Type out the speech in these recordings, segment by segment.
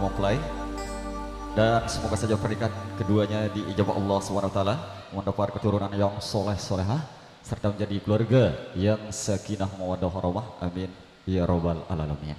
mempelai, dan semoga saja pernikahan keduanya diijabah Allah SWT, mendapat keturunan yang soleh solehah serta menjadi keluarga yang sakinah mawaddah warahmah. Amin ya robbal alamin.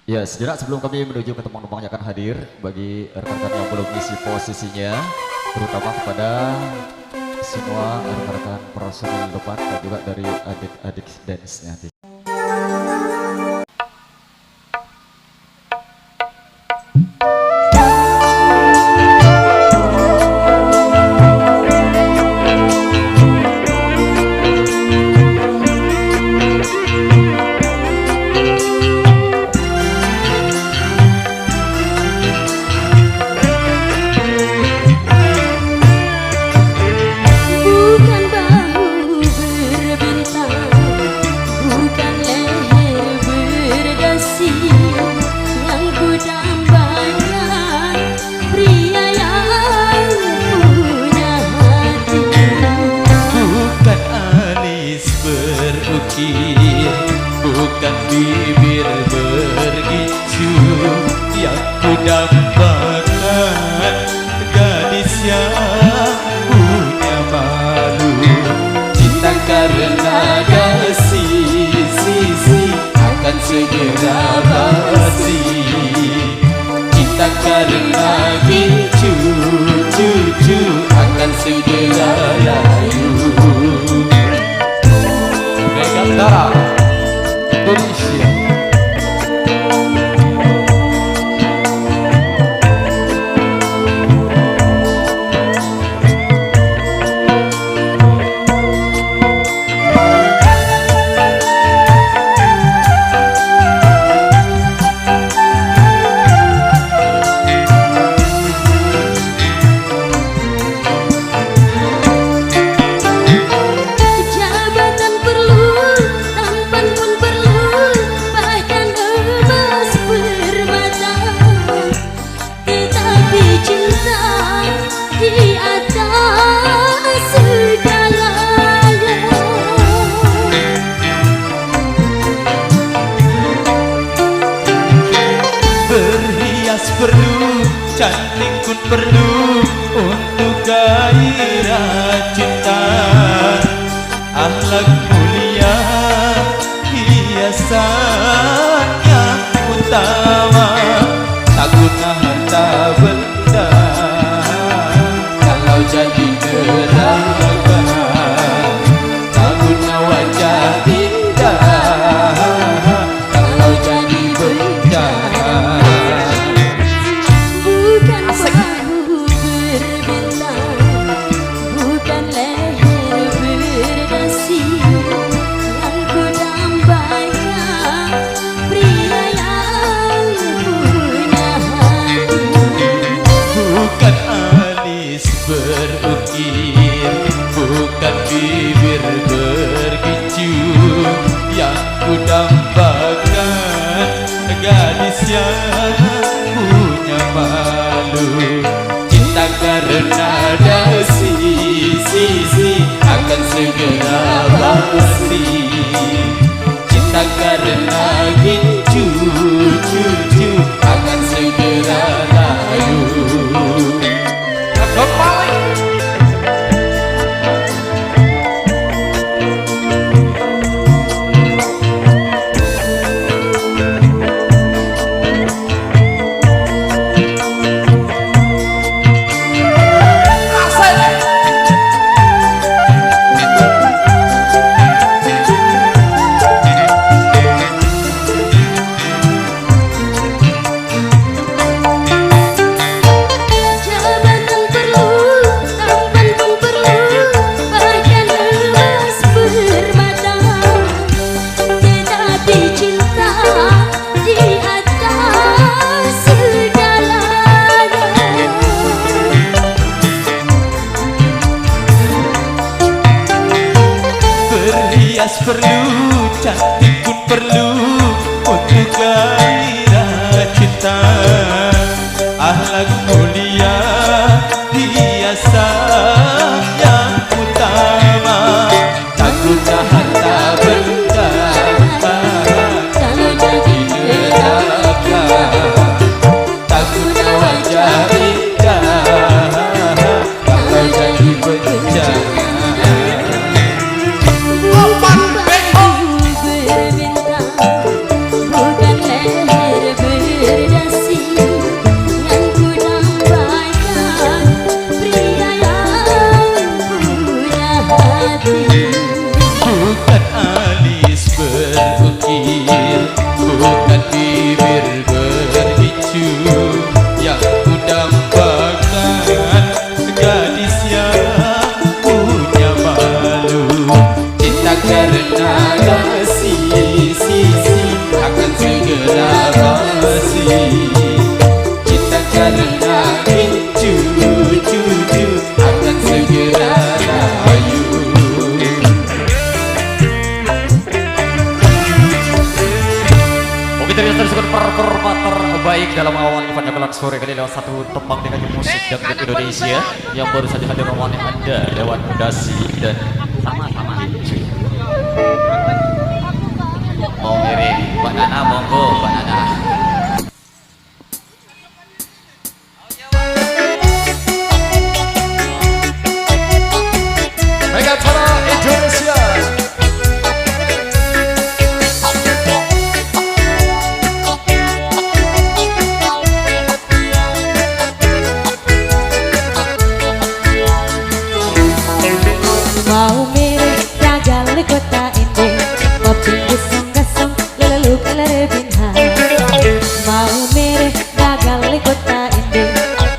Ya, sejenak sebelum kami menuju ke teman-teman yang akan hadir, bagi rekan-rekan yang belum isi posisinya, terutama kepada semua rekan-rekan personil depan dan juga dari adik-adik dance nanti. Bukan bibir bergicu yang kudambakan, gadis yang punya malu. Cinta karena sisi akan segera basi. Cinta karena gincu cucu akan segera layu. Megantara Indonesia. Perlu, cantik pun perlu untuk gairah cinta. Akhlak mulia, hiasan yang utama. Tak guna harta benda kalau jadi gerakan. Tak guna wajah indah kalau jadi benda. Berukir, bukan bibir bergicu yang kudambakan, gadis yang punya malu. Cinta karena sisi akan segera basi. Cinta karena gincu cucu akan segera layu. Perlu, cantik pun perlu untuk gairah cinta. Akhlak mulia, hiasan yang utama. Tak guna harta benda kalau jadi gerakan. performa terbaik dalam awal event Jagoan Sore kali lewat satu tembang dengan musik dangdut Indonesia yang baru saja hadir oleh Anda lewat Dasi dan sama-sama cuy. Mau ngirim Mbak Nana, monggo Mbak Nana. Megatara Indonesia. Mau mirip ragal kota ini, kopi gisong gasong lalu kelere binha. Mau mirip ragal kota ini,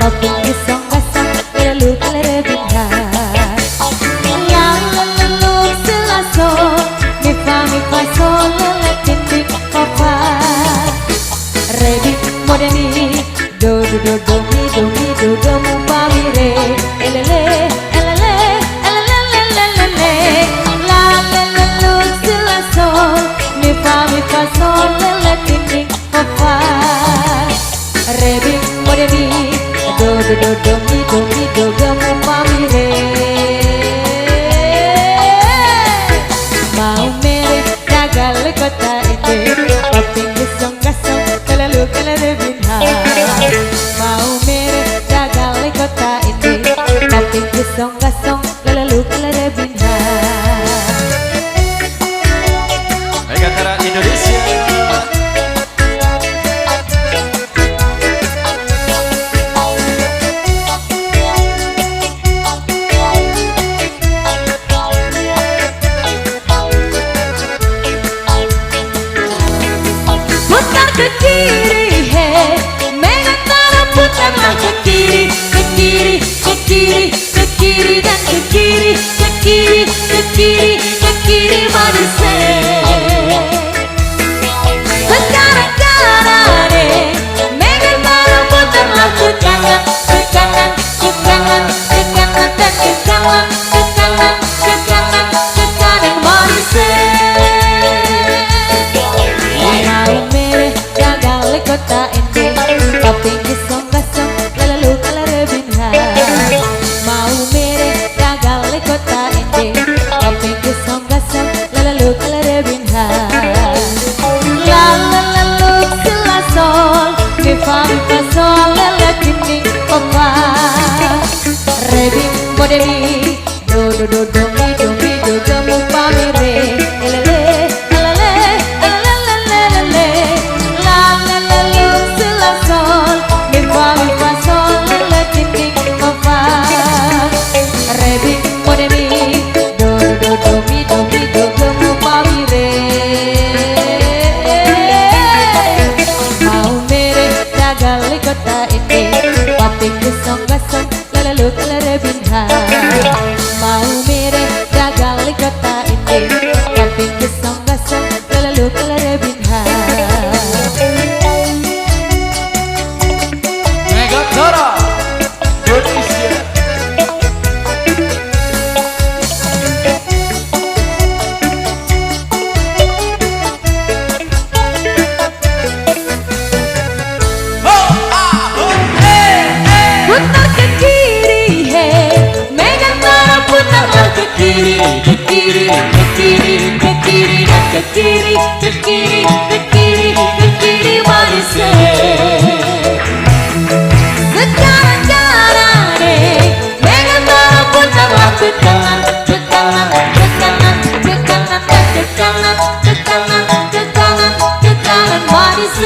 kopi gisong gasong lalu kelere binha. Lalu selaso, mi fa sol lele tindi papa. Rebi modeni, do mi do mu pamire, elele. Mi fa sol lele tindi papa. Rebi modeni do mi gamu pamire. Mau mere ragal kota ini, kopi gisong gasong lalu kelere binha. Mau mere ragal kota ini, kopi gisong gasong lalu kelere binha. Megatara Indonesia. Putar ke kiri, he, Megatara putarlah ke kiri, ke kiri, ke kiri, ke kiri dan ke kiri, ke kiri, ke kiri, ke kiri manis. Sekarang jalan Megatara putarlah ke kanan, ke kanan, ke kanan, ke kanan dan ke kanan, ke kanan, ke kanan, ke kanan manis. Mau mere jagal kota ini, kopi gisong gasong lalu kelere binha. Mau mere jagal kota ini, kopi gisong gasong lalu kelere binha. Lalu selasol, mi fa sol lele tindi papa. Rebi modeni, do mi gamu pamire, elele. Kota ini, kopi gisong gasong lalu kelere binha. Mau mere jagal kota ini, kopi gisong gasong lalu kelere binha. Megatara Indonesia. Putar ke kiri, he, Megatara putarlah ke kiri, ke kiri, ke kiri, ke kiri dan ke kiri, ke kiri, ke kiri, ke kiri manis. Sekarang jalan Megatara putarlah ke kanan, ke kanan, ke kanan, ke kanan dan ke kanan, ke kanan, ke kanan, ke kanan manis.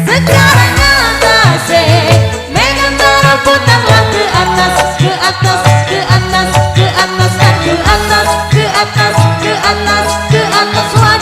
Sekarang atas, Megatara putarlah ke atas, ke atas, ke atas, ke atas dan ke atas, ke atas, ke atas, ke atas.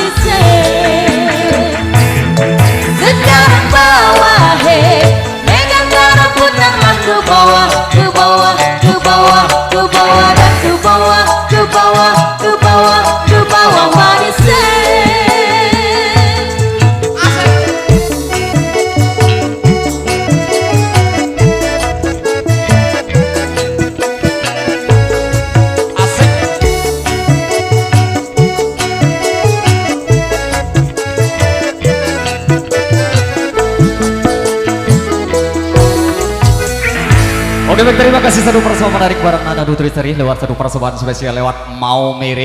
Oke baik, terima kasih satu persembahan menarik bareng Nana Dutri Seri lewat satu persembahan spesial lewat Mau Mere.